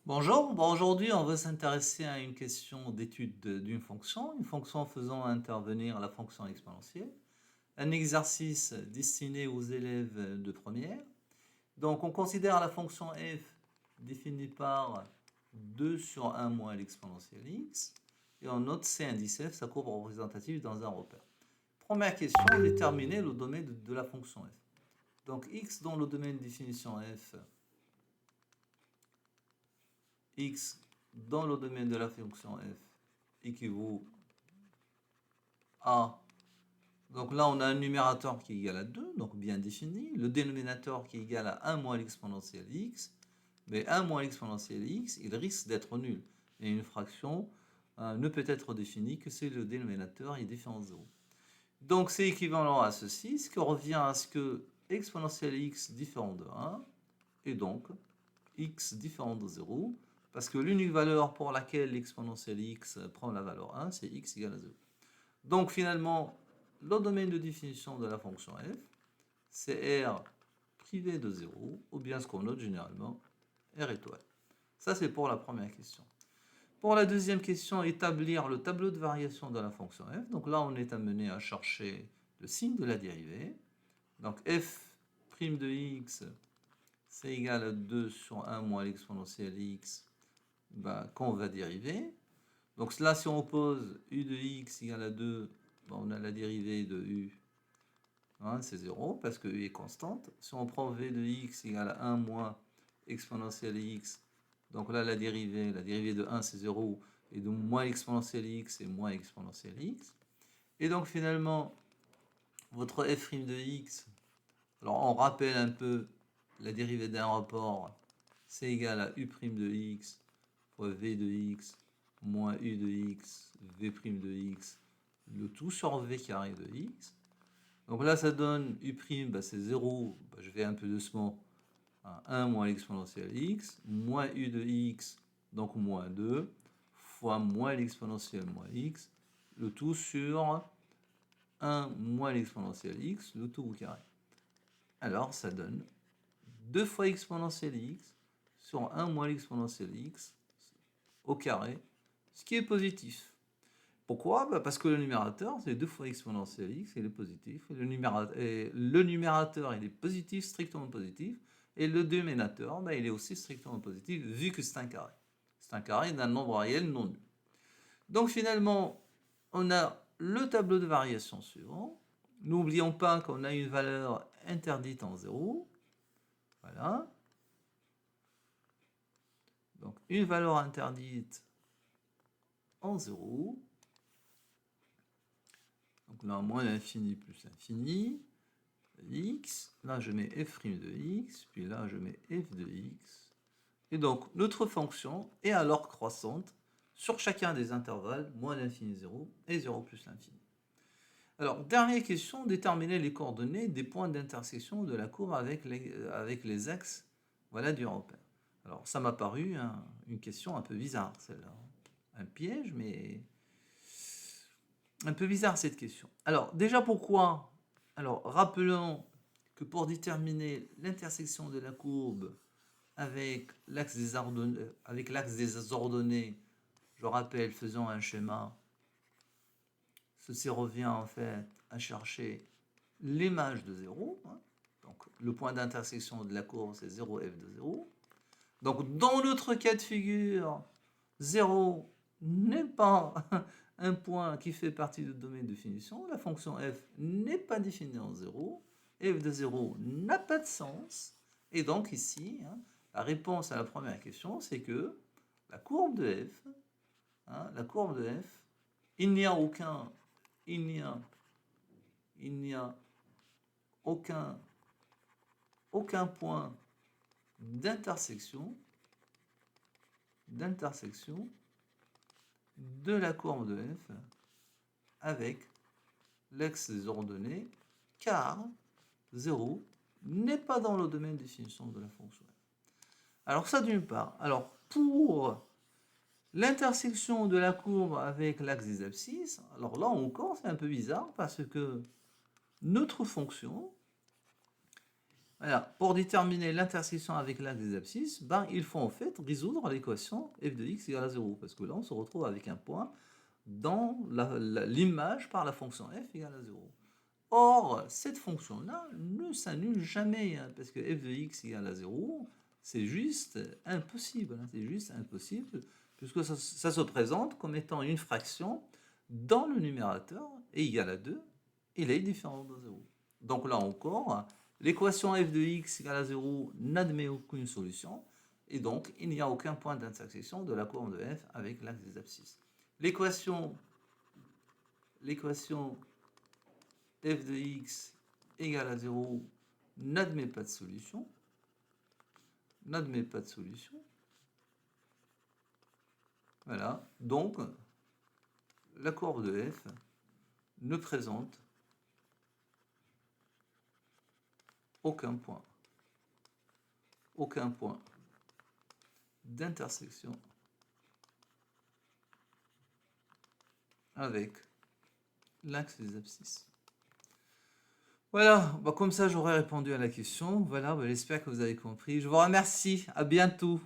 Bonjour, aujourd'hui on va s'intéresser à une question d'étude d'une fonction, une fonction faisant intervenir la fonction exponentielle, un exercice destiné aux élèves de première. Donc on considère la fonction f définie par 2 sur 1 moins l'exponentielle x, et on note c indice f, sa courbe représentative dans un repère. Première question, déterminer le domaine de la fonction f. Donc x dans le domaine de définition f, x dans le domaine de la fonction f équivaut à... Donc là, on a un numérateur qui est égal à 2, donc bien défini. Le dénominateur qui est égal à 1 moins l'exponentielle x. Mais 1 moins l'exponentielle x, il risque d'être nul. Et une fraction ne peut être définie que si le dénominateur est différent de 0. Donc c'est équivalent à ceci, ce qui revient à ce que exponentielle x différent de 1, et donc x différent de 0, parce que l'unique valeur pour laquelle l'exponentielle x prend la valeur 1, c'est x égale à 0. Donc finalement, le domaine de définition de la fonction f, c'est r privé de 0, ou bien ce qu'on note généralement, r étoile. Ça, c'est pour la première question. Pour la deuxième question, établir le tableau de variation de la fonction f. Donc là, on est amené à chercher le signe de la dérivée. Donc f' de x, c'est égal à 2 sur 1 moins l'exponentielle x, qu'on va dériver. Donc là, si on pose u de x égale à 2, on a la dérivée de u, c'est 0, parce que u est constante. Si on prend v de x égale à 1 moins exponentielle x, donc là, la dérivée de 1, c'est 0, et donc moins exponentielle x, c'est moins exponentielle x. Et donc finalement, votre f' de x, alors on rappelle un peu la dérivée d'un rapport, c'est égal à u' de x fois v de x moins u de x, v' de x, le tout sur v carré de x. Donc là, ça donne u', c'est 0, je vais un peu doucement, 1 moins l'exponentielle x, moins u de x, donc moins 2, fois moins l'exponentielle moins x, le tout sur 1 moins l'exponentielle x, le tout au carré. Alors, ça donne 2 fois exponentielle x sur 1 moins l'exponentielle x au carré, ce qui est positif. Pourquoi? Parce que le numérateur, c'est 2 fois exponentielle x, il est positif. Et le numérateur, il est positif, strictement positif. Et le dénominateur, il est aussi strictement positif, vu que c'est un carré. C'est un carré d'un nombre réel non nul. Donc finalement, on a le tableau de variation suivant. N'oublions pas qu'on a une valeur interdite en 0. Voilà. Donc une valeur interdite en 0. Donc là, moins l'infini plus l'infini. X, là je mets f' de x, puis là je mets f de x. Et donc notre fonction est alors croissante sur chacun des intervalles, moins l'infini 0 et 0 plus l'infini. Alors, dernière question, déterminer les coordonnées des points d'intersection de la courbe avec les axes, voilà, du repère. Alors, ça m'a paru une question un peu bizarre, celle-là. Un piège, mais un peu bizarre cette question. Alors, déjà pourquoi? Alors, rappelons que pour déterminer l'intersection de la courbe avec l'axe des ordonnées, je rappelle, faisons un schéma. Ceci revient en fait à chercher l'image de 0. Donc, le point d'intersection de la courbe, c'est 0f de 0. Donc, dans notre cas de figure, 0 n'est pas un point qui fait partie du domaine de définition. La fonction f n'est pas définie en 0. F de 0 n'a pas de sens. Et donc ici, la réponse à la première question, c'est que la courbe de f, il n'y a aucun point d'intersection de la courbe de f avec l'axe des ordonnées, car 0 n'est pas dans le domaine de définition de la fonction f. Alors ça d'une part. Alors pour l'intersection de la courbe avec l'axe des abscisses, alors là encore c'est un peu bizarre parce que notre fonction, Voilà. Pour déterminer l'intersection avec l'axe des abscisses, ben, il faut en fait résoudre l'équation f de x égale à 0. Parce que là, on se retrouve avec un point dans l'image par la fonction f égale à 0. Or, cette fonction-là ne s'annule jamais, hein, parce que f de x égale à 0, c'est juste impossible. Hein, c'est juste impossible, puisque ça se présente comme étant une fraction dans le numérateur, et égale à 2, il est différent de 0. Donc là encore, l'équation f de x égale à 0 n'admet aucune solution, et donc il n'y a aucun point d'intersection de la courbe de f avec l'axe des abscisses. L'équation f de x égale à 0 n'admet pas de solution. N'admet pas de solution. Voilà. Donc, la courbe de f ne présente aucun point d'intersection avec l'axe des abscisses. Voilà, bah comme ça j'aurais répondu à la question. Voilà, bah j'espère que vous avez compris. Je vous remercie, à bientôt.